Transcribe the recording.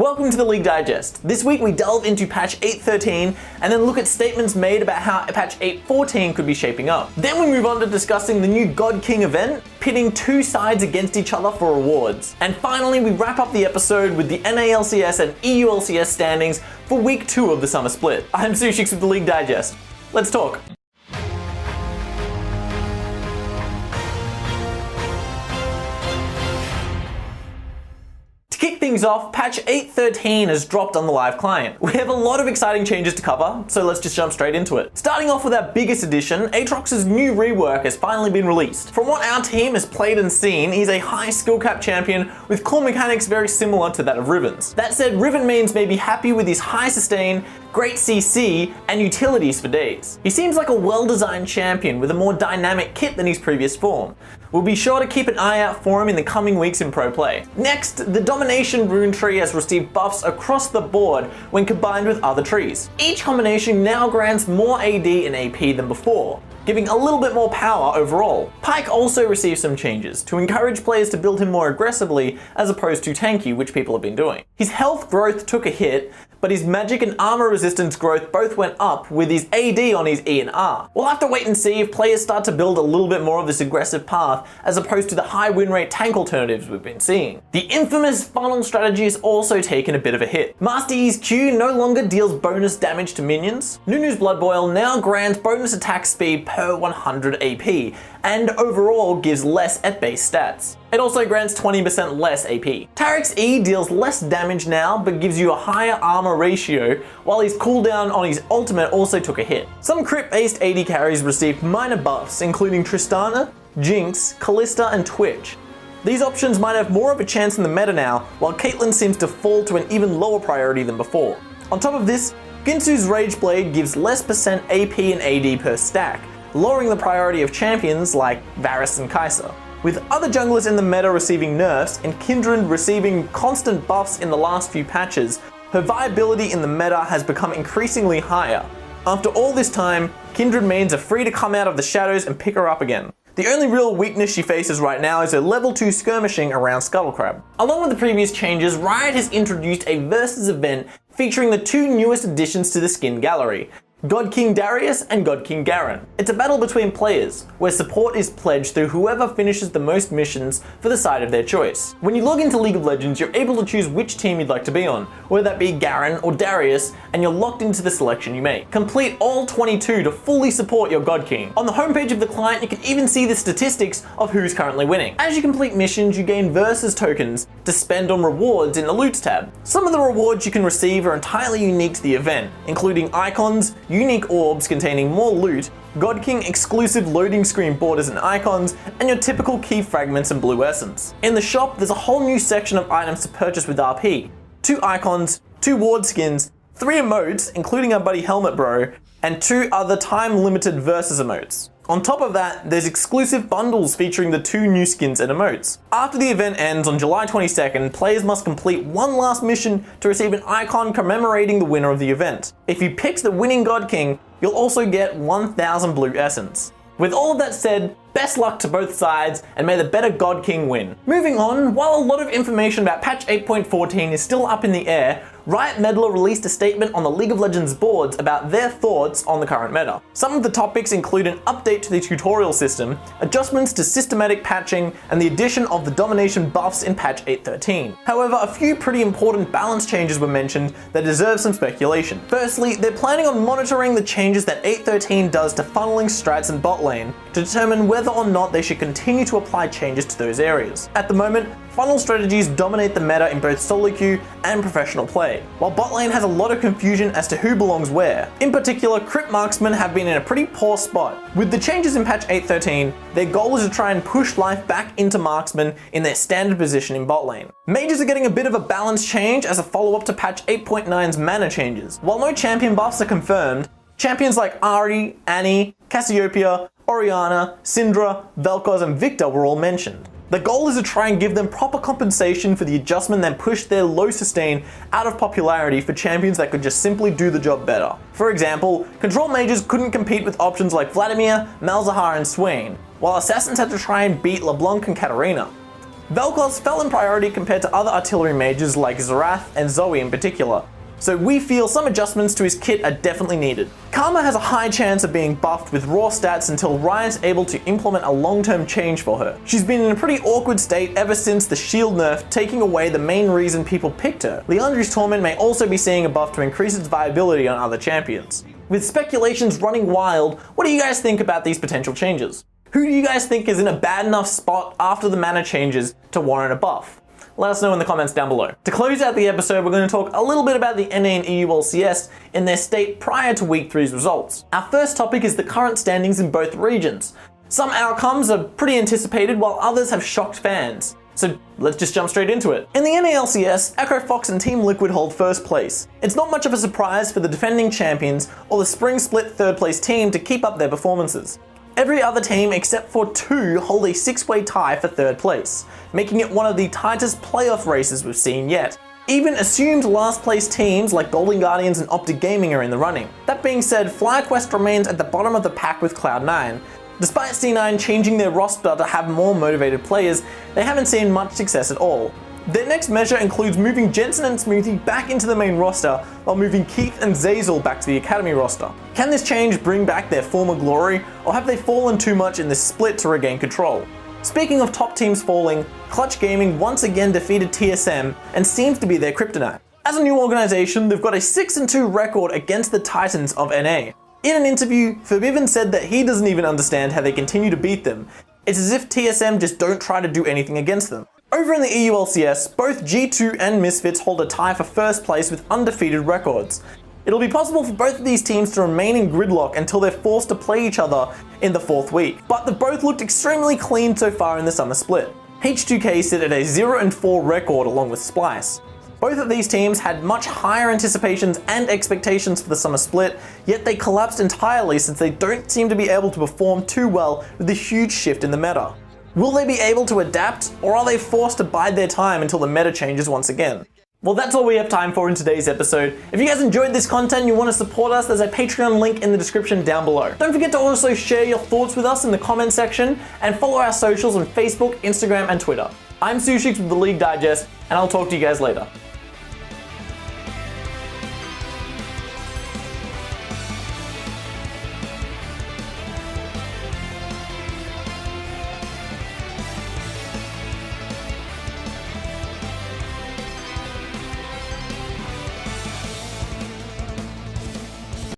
Welcome to the League Digest. This week we delve into patch 8.13 and then look at statements made about how patch 8.14 could be shaping up. Then we move on to discussing the new God King event, pitting two sides against each other for rewards. And finally we wrap up the episode with the NA LCS and EU LCS standings for week 2 of the summer split. I'm Sushix with the League Digest. Let's talk. To kick things off, patch 8.13 has dropped on the live client. We have a lot of exciting changes to cover, so let's just jump straight into it. Starting off with our biggest addition, Aatrox's new rework has finally been released. From what our team has played and seen, he's a high skill cap champion with core mechanics very similar to that of Riven's. That said, Riven mains may be happy with his high sustain, great CC, and utilities for days. He seems like a well-designed champion with a more dynamic kit than his previous form. We'll be sure to keep an eye out for him in the coming weeks in pro play. Next, the Domination rune tree has received buffs across the board when combined with other trees. Each combination now grants more AD and AP than before, giving a little bit more power overall. Pyke also received some changes to encourage players to build him more aggressively as opposed to tanky, which people have been doing. His health growth took a hit, but his magic and armor resistance growth both went up with his AD on his E and R. We'll have to wait and see if players start to build a little bit more of this aggressive path as opposed to the high win rate tank alternatives we've been seeing. The infamous funnel strategy has also taken a bit of a hit. Master Yi's Q no longer deals bonus damage to minions. Nunu's Blood Boil now grants bonus attack speed per 100 AP, and overall gives less at base stats. It also grants 20% less AP. Tariq's E deals less damage now, but gives you a higher armor ratio, while his cooldown on his ultimate also took a hit. Some crit-based AD carries received minor buffs, including Tristana, Jinx, Kalista, and Twitch. These options might have more of a chance in the meta now, while Caitlyn seems to fall to an even lower priority than before. On top of this, Ginsu's Rage Blade gives less % AP and AD per stack, lowering the priority of champions like Varus and Kai'Sa. With other junglers in the meta receiving nerfs and Kindred receiving constant buffs in the last few patches, her viability in the meta has become increasingly higher. After all this time, Kindred mains are free to come out of the shadows and pick her up again. The only real weakness she faces right now is her level 2 skirmishing around Scuttlecrab. Along with the previous changes, Riot has introduced a versus event featuring the two newest additions to the skin gallery, God King Darius and God King Garen. It's a battle between players, where support is pledged through whoever finishes the most missions for the side of their choice. When you log into League of Legends, you're able to choose which team you'd like to be on, whether that be Garen or Darius, and you're locked into the selection you make. Complete all 22 to fully support your God King. On the homepage of the client, you can even see the statistics of who's currently winning. As you complete missions, you gain Versus tokens to spend on rewards in the Loots tab. Some of the rewards you can receive are entirely unique to the event, including icons, unique orbs containing more loot, God King exclusive loading screen borders and icons, and your typical key fragments and blue essence. In the shop, there's a whole new section of items to purchase with RP. 2 icons, 2 ward skins, 3 emotes, including our buddy Helmet Bro, and 2 other time-limited Versus emotes. On top of that, there's exclusive bundles featuring the 2 new skins and emotes. After the event ends on July 22nd, players must complete one last mission to receive an icon commemorating the winner of the event. If you pick the winning God King, you'll also get 1000 blue essence. With all of that said, best luck to both sides, and may the better God King win. Moving on, while a lot of information about patch 8.14 is still up in the air, Riot Meddler released a statement on the League of Legends boards about their thoughts on the current meta. Some of the topics include an update to the tutorial system, adjustments to systematic patching, and the addition of the domination buffs in patch 8.13. However, a few pretty important balance changes were mentioned that deserve some speculation. Firstly, they're planning on monitoring the changes that 8.13 does to funneling strats and bot lane to determine whether or not they should continue to apply changes to those areas. At the moment, funnel strategies dominate the meta in both solo queue and professional play, while bot lane has a lot of confusion as to who belongs where. In particular, crit marksmen have been in a pretty poor spot. With the changes in patch 8.13, their goal is to try and push life back into marksmen in their standard position in bot lane. Mages are getting a bit of a balance change as a follow-up to patch 8.9's mana changes. While no champion buffs are confirmed, champions like Ahri, Annie, Cassiopeia, Orianna, Syndra, Vel'Koz, and Victor were all mentioned. The goal is to try and give them proper compensation for the adjustment that pushed their low sustain out of popularity for champions that could just simply do the job better. For example, control mages couldn't compete with options like Vladimir, Malzahar, and Swain, while assassins had to try and beat LeBlanc and Katarina. Vel'Koz fell in priority compared to other artillery mages like Xerath and Zoe in particular, so we feel some adjustments to his kit are definitely needed. Karma has a high chance of being buffed with raw stats until Riot's able to implement a long-term change for her. She's been in a pretty awkward state ever since the shield nerf, taking away the main reason people picked her. Liandry's Torment may also be seeing a buff to increase its viability on other champions. With speculations running wild, what do you guys think about these potential changes? Who do you guys think is in a bad enough spot after the mana changes to warrant a buff? Let us know in the comments down below. To close out the episode, we're going to talk a little bit about the NA and EU LCS in their state prior to Week 3's results. Our first topic is the current standings in both regions. Some outcomes are pretty anticipated, while others have shocked fans. So let's just jump straight into it. In the NA LCS, Echo Fox and Team Liquid hold first place. It's not much of a surprise for the defending champions or the spring split third place team to keep up their performances. Every other team except for 2 hold a 6-way tie for third place, making it one of the tightest playoff races we've seen yet. Even assumed last place teams like Golden Guardians and Optic Gaming are in the running. That being said, FlyQuest remains at the bottom of the pack with Cloud9. Despite C9 changing their roster to have more motivated players, they haven't seen much success at all. Their next measure includes moving Jensen and Smoothie back into the main roster, while moving Keith and Zazel back to the Academy roster. Can this change bring back their former glory, or have they fallen too much in this split to regain control? Speaking of top teams falling, Clutch Gaming once again defeated TSM and seems to be their kryptonite. As a new organization, they've got a 6-2 record against the Titans of NA. In an interview, Forbiven said that he doesn't even understand how they continue to beat them. It's as if TSM just don't try to do anything against them. Over in the EU LCS, both G2 and Misfits hold a tie for first place with undefeated records. It'll be possible for both of these teams to remain in gridlock until they're forced to play each other in the 4th week, but they've both looked extremely clean so far in the summer split. H2K sit at a 0-4 record along with Splice. Both of these teams had much higher anticipations and expectations for the summer split, yet they collapsed entirely since they don't seem to be able to perform too well with the huge shift in the meta. Will they be able to adapt, or are they forced to bide their time until the meta changes once again? Well, that's all we have time for in today's episode. If you guys enjoyed this content and you want to support us, there's a Patreon link in the description down below. Don't forget to also share your thoughts with us in the comment section, and follow our socials on Facebook, Instagram, and Twitter. I'm Sushix with the League Digest, and I'll talk to you guys later.